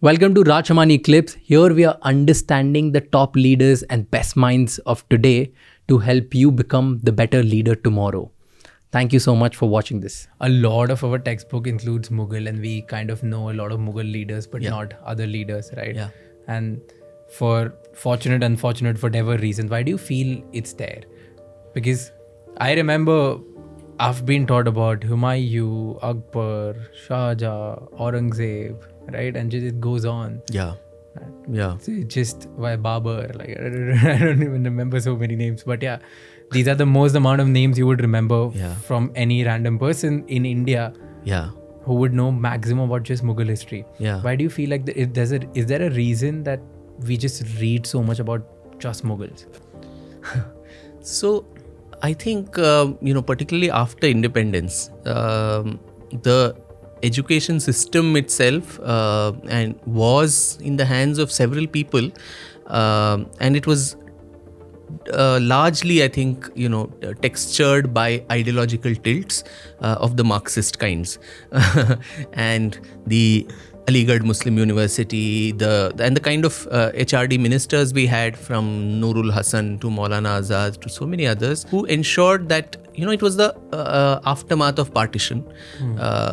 Welcome to Raj Shamani Clips. Here we are understanding the top leaders and best minds of today to help you become the better leader tomorrow. Thank you so much for watching this. A lot of our textbook includes Mughal, and we kind of know a lot of Mughal leaders, but not other leaders, right? Yeah. And for fortunate, unfortunate, whatever reason, why do you feel it's there? Because I remember I've been taught about Humayun, Akbar, Shah Jahan, Aurangzeb, right? And just, it goes on. Yeah. So just why Babur, like I don't even remember so many names, but yeah, these are the most amount of names you would remember from any random person in India who would know maximum about just Mughal history. Why do you feel like is there a reason that we just read so much about just Mughals? So I think, particularly after independence, the education system itself and was in the hands of several people, and it was largely, I think, textured by ideological tilts of the Marxist kinds. And the Aligarh Muslim University, and the kind of HRD ministers we had, from Nurul Hasan to Maulana Azad to so many others, who ensured that it was the aftermath of partition.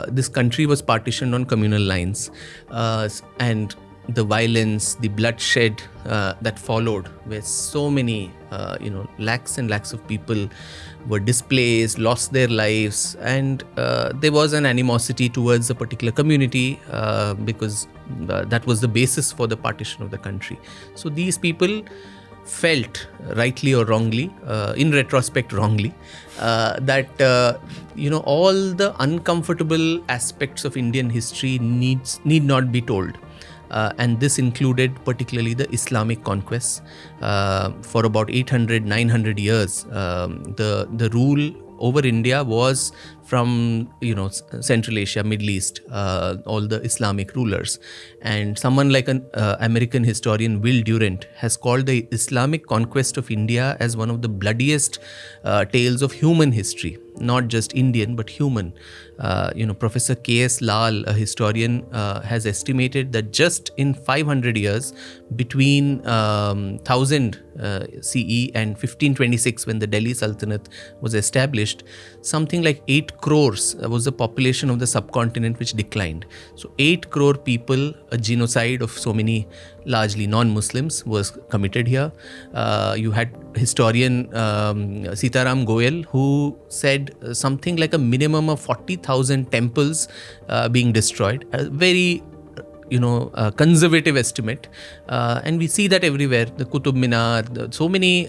This country was partitioned on communal lines, and the violence, the bloodshed that followed, where so many, lakhs and lakhs of people were displaced, lost their lives, and there was an animosity towards a particular community because that was the basis for the partition of the country. So these people felt, rightly or wrongly, in retrospect wrongly, that all the uncomfortable aspects of Indian history need not be told. And this included particularly the Islamic conquests. For about 800-900 years, the rule over India was from Central Asia, Middle East, all the Islamic rulers. And someone like an American historian, Will Durant, has called the Islamic conquest of India as one of the bloodiest tales of human history. Not just Indian, but human. Professor K.S. Lal, a historian, has estimated that just in 500 years, between 1000 CE and 1526, when the Delhi Sultanate was established, something like 8 crores was the population of the subcontinent which declined. So 8 crore people, a genocide of so many largely non-Muslims was committed here. You had historian Sitaram Goyal, who said something like a minimum of 40,000 temples being destroyed. A very conservative estimate, and we see that everywhere. The Qutub Minar, so many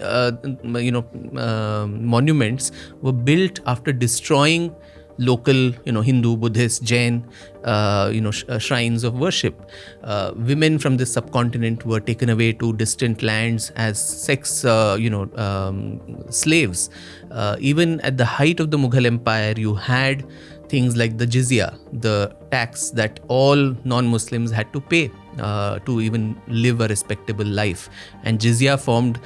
monuments were built after destroying local, Hindu, Buddhist, Jain, shrines of worship. Women from this subcontinent were taken away to distant lands as sex, slaves. Even at the height of the Mughal Empire, you had things like the jizya, the tax that all non-Muslims had to pay to even live a respectable life. And jizya formed,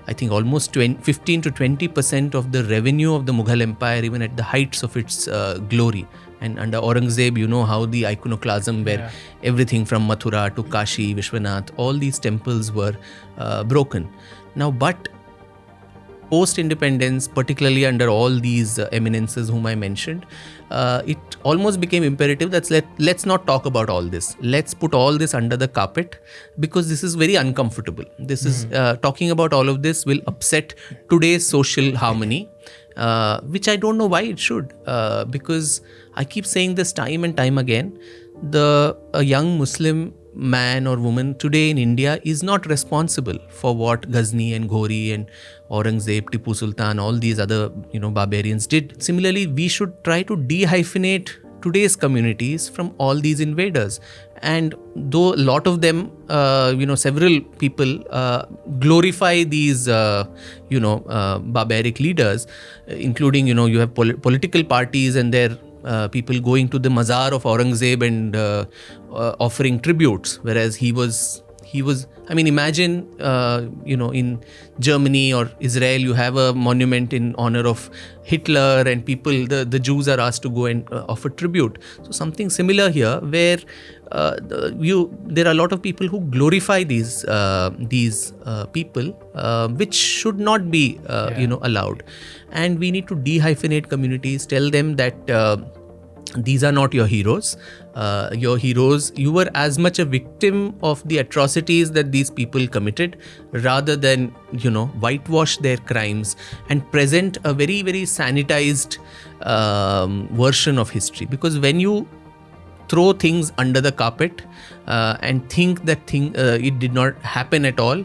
I think, almost 15 to 20% of the revenue of the Mughal Empire, even at the heights of its glory. And under Aurangzeb, you know how the iconoclasm, where everything from Mathura to Kashi, Vishwanath, all these temples were broken. Now, but post-independence, particularly under all these eminences whom I mentioned, it almost became imperative that let's not talk about all this. Let's put all this under the carpet, because this is very uncomfortable. This is talking about all of this will upset today's social harmony, which I don't know why it should, because I keep saying this time and time again. A young Muslim man or woman today in India is not responsible for what Ghazni and Ghori and Aurangzeb, Tipu Sultan, all these other barbarians did. Similarly, we should try to dehyphenate today's communities from all these invaders. And though a lot of them, several people glorify these, barbaric leaders, including, you have political parties and their people going to the mazar of Aurangzeb and offering tributes, whereas he was he was, I mean, imagine, in Germany or Israel, you have a monument in honor of Hitler, and people, the Jews are asked to go and offer tribute. So something similar here, where there are a lot of people who glorify these people, which should not be allowed. And we need to dehyphenate communities, tell them that these are not your heroes. Your heroes, you were as much a victim of the atrocities that these people committed, rather than whitewash their crimes and present a very, very sanitized version of history. Because when you throw things under the carpet and think that it did not happen at all,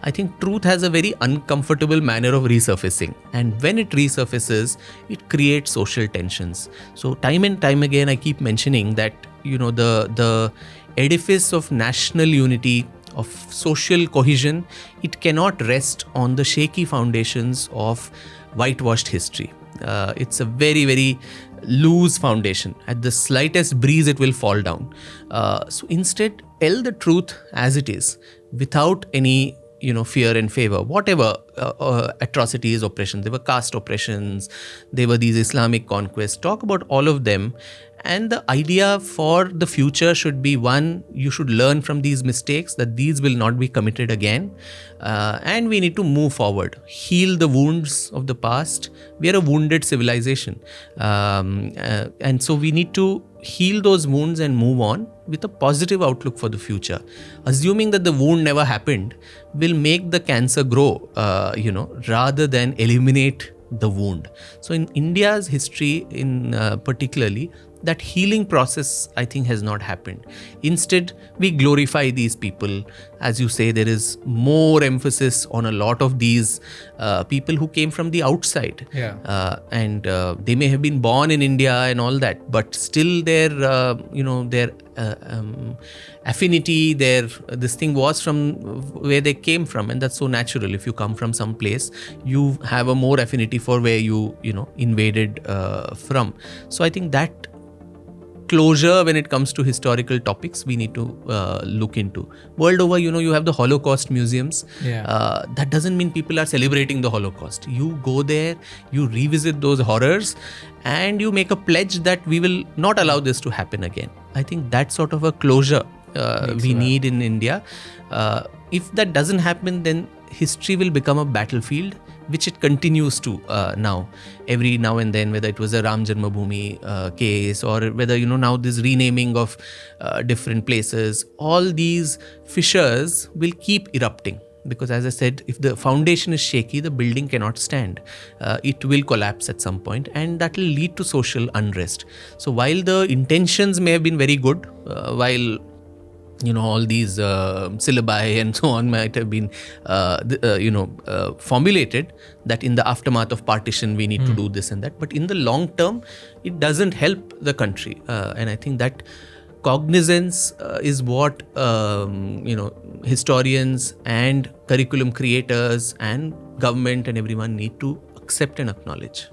I think truth has a very uncomfortable manner of resurfacing. And when it resurfaces, it creates social tensions. So time and time again, I keep mentioning that, the edifice of national unity, of social cohesion, it cannot rest on the shaky foundations of whitewashed history. It's a very, very loose foundation. At the slightest breeze, it will fall down. So instead, tell the truth as it is, without any fear and favor. Whatever atrocities, oppressions, there were caste oppressions, there were these Islamic conquests, talk about all of them. And the idea for the future should be, one, you should learn from these mistakes, that these will not be committed again. And we need to move forward, heal the wounds of the past. We are a wounded civilization. And so we need to heal those wounds and move on with a positive outlook for the future. Assuming that the wound never happened will make the cancer grow, rather than eliminate the wound. So in India's history, particularly, that healing process, I think, has not happened. Instead, we glorify these people. As you say, there is more emphasis on a lot of these people who came from the outside. And they may have been born in India and all that, but still their affinity, this thing was from where they came from. And that's so natural. If you come from some place, you have a more affinity for where you invaded from. So I think that closure when it comes to historical topics we need to look into. World over, you have the Holocaust museums. That doesn't mean people are celebrating the Holocaust. You go there, you revisit those horrors, and you make a pledge that we will not allow this to happen again. I think that sort of a closure we need in India. If that doesn't happen, then history will become a battlefield, which it continues to now. Every now and then, whether it was a Ram Janmabhoomi case, or whether, now this renaming of different places, all these fissures will keep erupting. Because as I said, if the foundation is shaky, the building cannot stand. It will collapse at some point, and that will lead to social unrest. So while the intentions may have been very good, while all these syllabi and so on might have been, formulated, that in the aftermath of partition we need to do this and that. But in the long term, it doesn't help the country. And I think that cognizance is what, historians and curriculum creators and government and everyone need to accept and acknowledge.